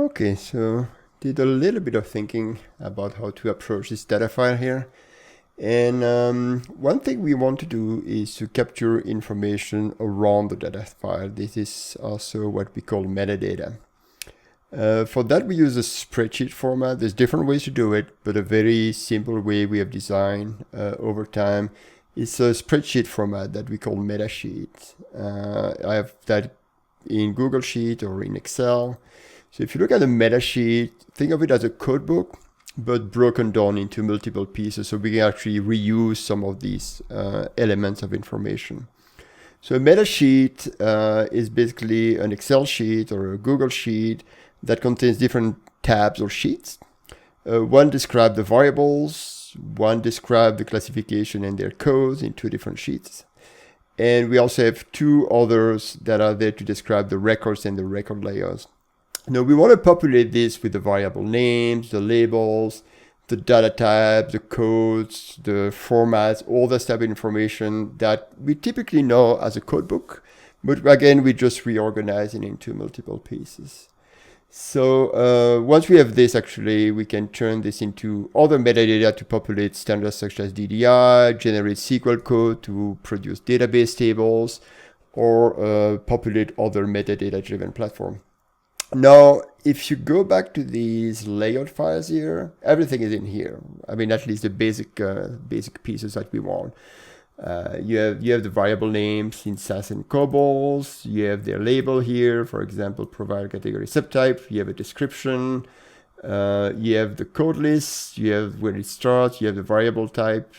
Okay, so did a little bit of thinking about how to approach this data file here. And one thing we want to do is to capture information around the data file. This is also what we call metadata. For that, we use a spreadsheet format. There's different ways to do it, but a very simple way we have designed over time is a spreadsheet format that we call metasheet. I have that in Google Sheet or in Excel. So if you look at a metasheet, think of it as a code book, but broken down into multiple pieces, so we can actually reuse some of these elements of information. So a metasheet is basically an Excel sheet or a Google sheet that contains different tabs or sheets. One describes the variables, one describes the classification and their codes in two different sheets. And we also have two others that are there to describe the records and the record layers. Now we want to populate this with the variable names, the labels, the data types, the codes, the formats, all this type of information that we typically know as a code book, but again, we just reorganize it into multiple pieces. So once we have this, actually, we can turn this into other metadata to populate standards such as DDI, generate SQL code to produce database tables, or populate other metadata-driven platform. Now, if you go back to these layout files here, everything is in here. I mean, at least the basic pieces that we want. You have the variable names in SAS and COBOL. You have their label here, for example, provider category subtype. You have a description. You have the code list. You have where it starts. You have the variable type.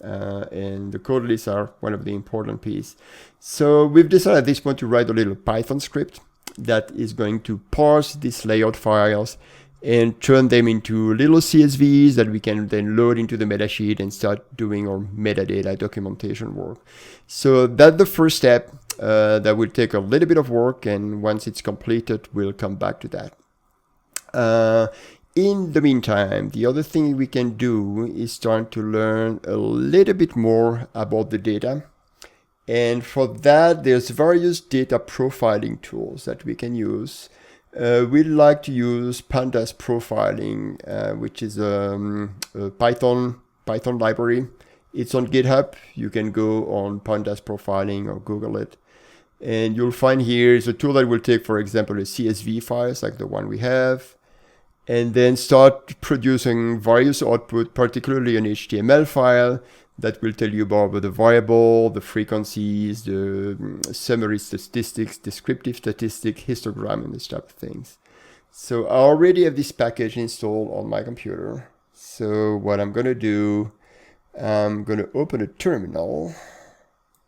And the code lists are one of the important pieces. So we've decided at this point to write a little Python script that is going to parse these layout files and turn them into little CSVs that we can then load into the metasheet and start doing our metadata documentation work. So that's the first step. That will take a little bit of work, and once it's completed, we'll come back to that. In the meantime, the other thing we can do is start to learn a little bit more about the data. And for that, there's various data profiling tools that we can use. We like to use Pandas profiling, which is a Python library. It's on GitHub. You can go on Pandas profiling or Google it. And you'll find here is a tool that will take, for example, a CSV files like the one we have, and then start producing various output, particularly an HTML file that will tell you about the variable, the frequencies, the summary statistics, descriptive statistics, histogram, and this type of things. So I already have this package installed on my computer. So what I'm going to do, I'm going to open a terminal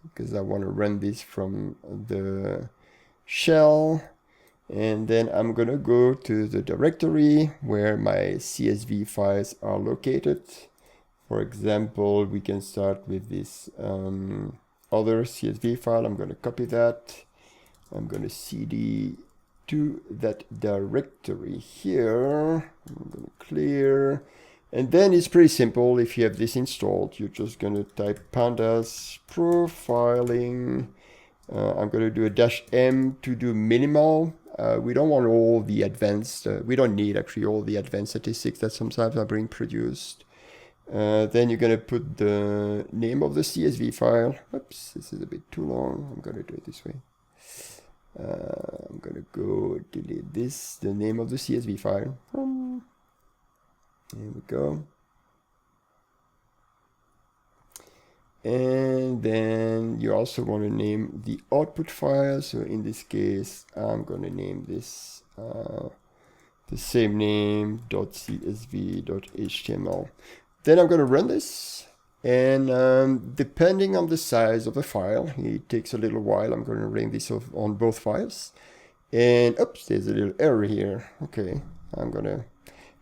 because I want to run this from the shell. And then I'm going to go to the directory where my CSV files are located. For example, we can start with this other CSV file. I'm going to copy that. I'm going to cd to that directory here. I'm going to clear. And then it's pretty simple. If you have this installed, you're just going to type pandas profiling. I'm going to do a -m to do minimal. We don't want all the advanced, we don't need actually all the advanced statistics that sometimes are being produced. Then you're going to put the name of the CSV file. Oops, this is a bit too long. I'm going to do it this way. I'm going to go delete this, the name of the CSV file. Here we go. And then you also want to name the output file. So in this case, I'm going to name this the same name, .csv.html. Then I'm going to run this, and depending on the size of the file, it takes a little while. I'm going to run this on both files. And oops, there's a little error here. Okay, I'm going to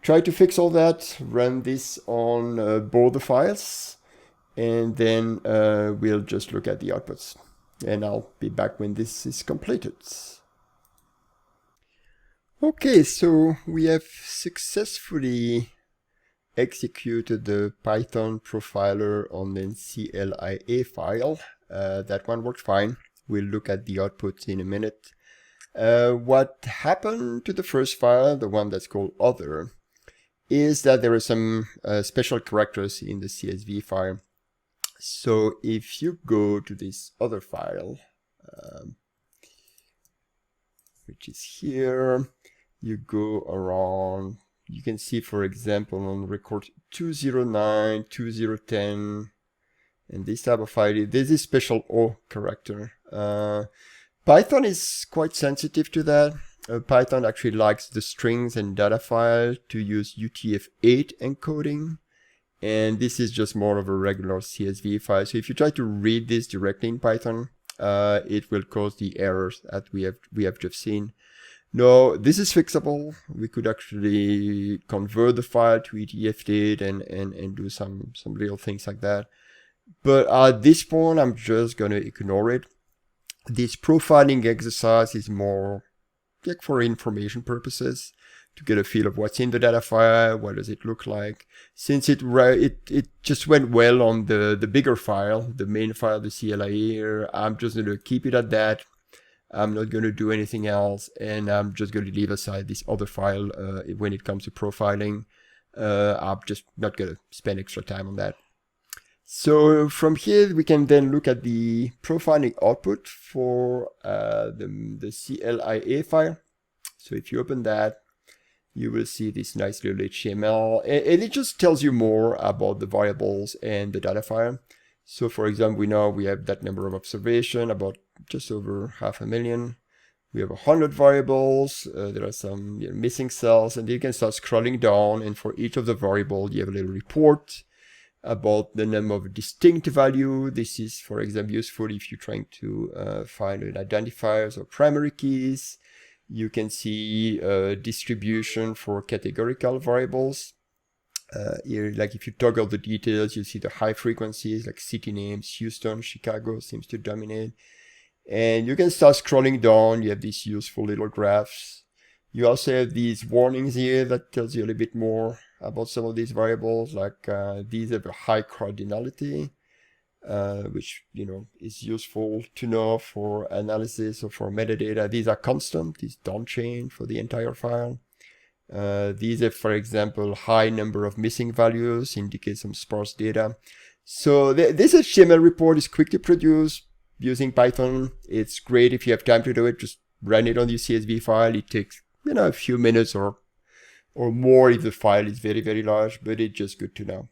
try to fix all that, run this on both the files, and then we'll just look at the outputs. And I'll be back when this is completed. Okay, so we have successfully executed the Python profiler on the CLIA file. That one worked fine. We'll look at the output in a minute. What happened to the first file, the one that's called other, is that there are some special characters in the CSV file. So if you go to this other file, which is here, you go around, you can see, for example, on record 209, 2010, and this type of file, there's a special O character. Python is quite sensitive to that. Python actually likes the strings and data file to use UTF-8 encoding. And this is just more of a regular CSV file. So if you try to read this directly in Python, it will cause the errors that we have just seen. No, this is fixable. We could actually convert the file to UTF-8 and do some real things like that. But at this point, I'm just going to ignore it. This profiling exercise is more like for information purposes, to get a feel of what's in the data file, what does it look like. Since it just went well on the bigger file, the main file, the CLI here, I'm just going to keep it at that. I'm not going to do anything else, and I'm just going to leave aside this other file when it comes to profiling. I'm just not going to spend extra time on that. So from here, we can then look at the profiling output for the CLIA file. So if you open that, you will see this nice little HTML, and it just tells you more about the variables and the data file. So for example, we know we have that number of observation, about just over 500,000. We have 100 variables. There are some missing cells, and you can start scrolling down, and for each of the variables, you have a little report about the number of distinct value. This is, for example, useful if you're trying to find identifiers or primary keys. You can see distribution for categorical variables. Here, like if you toggle the details, you see the high frequencies like city names, Houston, Chicago seems to dominate. And you can start scrolling down. You have these useful little graphs. You also have these warnings here that tells you a little bit more about some of these variables, like these have a high cardinality, which is useful to know for analysis or for metadata. These are constant; these don't change for the entire file. These have, for example, high number of missing values, indicate some sparse data. So this HTML report is quickly produced using Python. It's great if you have time to do it. Just run it on your CSV file. It takes a few minutes or more if the file is very, very large, but it's just good to know.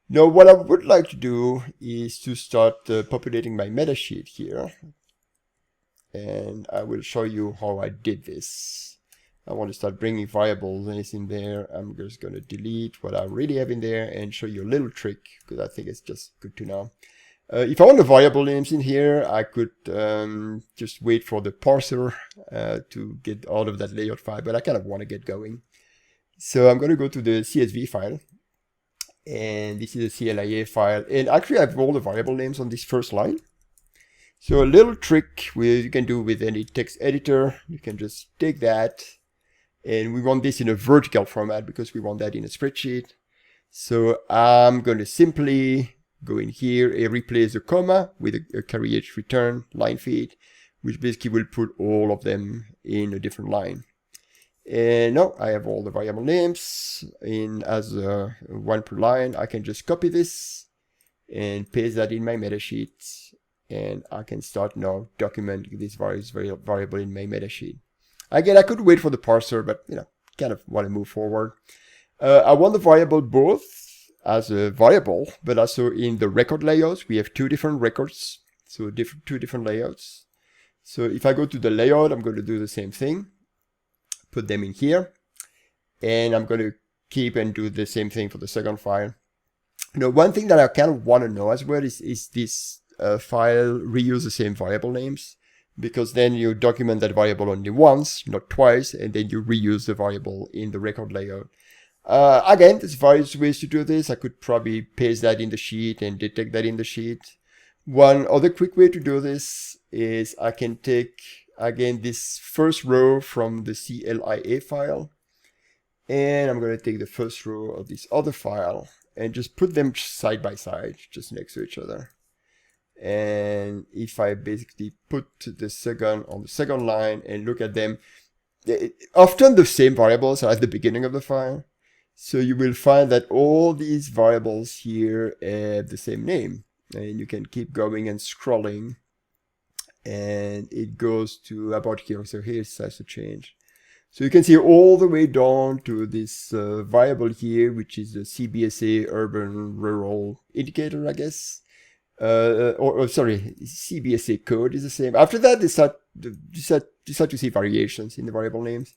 Now, what I would like to do is to start populating my metasheet here. And I will show you how I did this. I want to start bringing variables in there. I'm just going to delete what I already have in there and show you a little trick, because I think it's just good to know. If I want the variable names in here, I could just wait for the parser to get out of that layout file, but I kind of want to get going. So I'm going to go to the CSV file, and this is a CLIA file, and actually I have all the variable names on this first line. So a little trick you can do with any text editor, you can just take that, and we want this in a vertical format because we want that in a spreadsheet. So I'm going to simply go in here and replace the comma with a carry h return line feed, which basically will put all of them in a different line. And now I have all the variable names in as one per line. I can just copy this and paste that in my metasheet, and I can start now documenting this variable in my metasheet. Again, I could wait for the parser, but kind of want to move forward. I want the variable both as a variable, but also in the record layouts. We have two different records, so two different layouts. So if I go to the layout, I'm going to do the same thing, put them in here, and I'm going to keep and do the same thing for the second file. One thing that I kind of want to know as well is this file reuse the same variable names, because then you document that variable only once, not twice, and then you reuse the variable in the record layout. Again, there's various ways to do this. I could probably paste that in the sheet and detect that in the sheet. One other quick way to do this is I can take, again, this first row from the CLIA file, and I'm going to take the first row of this other file and just put them side by side, just next to each other. And if I basically put the second on the second line and look at them, often the same variables are at the beginning of the file. So you will find that all these variables here have the same name. And you can keep going and scrolling. And it goes to about here. So here's such a change. So you can see all the way down to this variable here, which is the CBSA urban rural indicator, I guess. Sorry, CBSA code is the same. After that, they start to see variations in the variable names.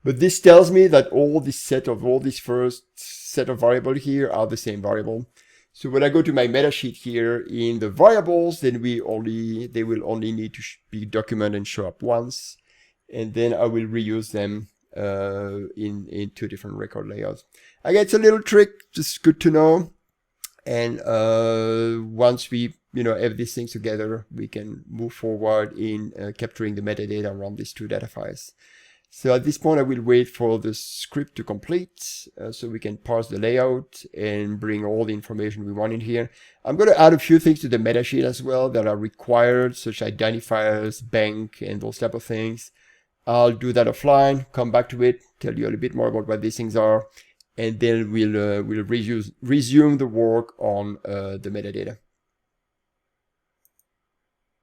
But this tells me that all this first set of variables here are the same variable. So when I go to my meta sheet here in the variables, then they will only need to be documented and show up once. And then I will reuse them in two different record layouts. Again, it's a little trick, just good to know. And once we have these things together, we can move forward in capturing the metadata around these two data files. So at this point, I will wait for the script to complete so we can parse the layout and bring all the information we want in here. I'm going to add a few things to the meta sheet as well that are required, such as identifiers, bank, and those type of things. I'll do that offline, come back to it, tell you a little bit more about what these things are, and then we'll resume the work on the metadata.